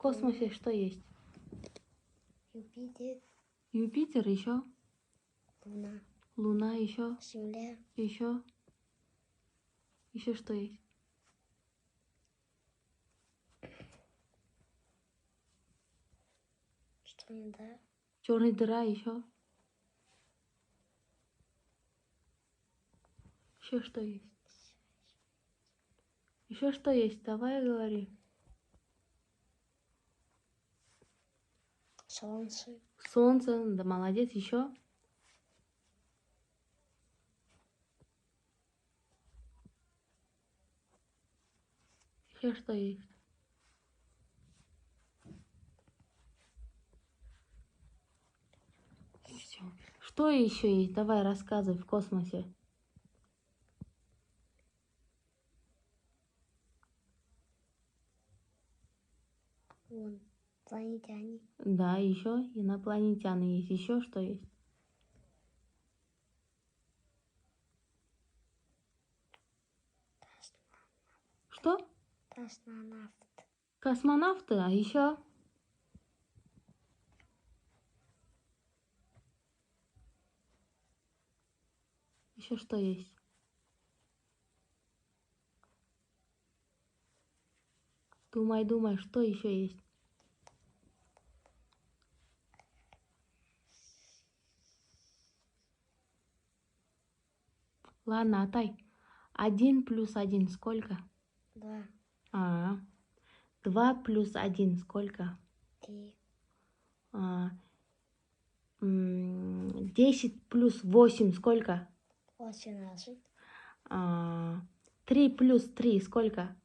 космосе что есть? Юпитер, Юпитер, еще. Луна, Луна, еще. Земля, Еще. Еще что есть? что-то, Черная дыра, еще. Еще что есть? Еще что есть? Давай говори. Солнце, Солнце, да молодец, еще. Еще что есть? Всё. Что еще есть? Давай рассказывай в космосе. вон, планетяне, Да, еще инопланетяне есть. Еще что есть? Что? космонавт, Космонавты, а еще? Еще что есть? Думай, думай, что еще есть? Ладно, Атай. 1 + 1 сколько? 2, А, 2 + 1 сколько? 3, 10 + 8 сколько? 18, 3 + 3 сколько?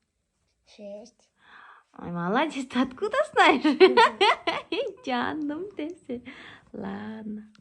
6. Ой, молодец, ты откуда знаешь? Canım dese. Ладно.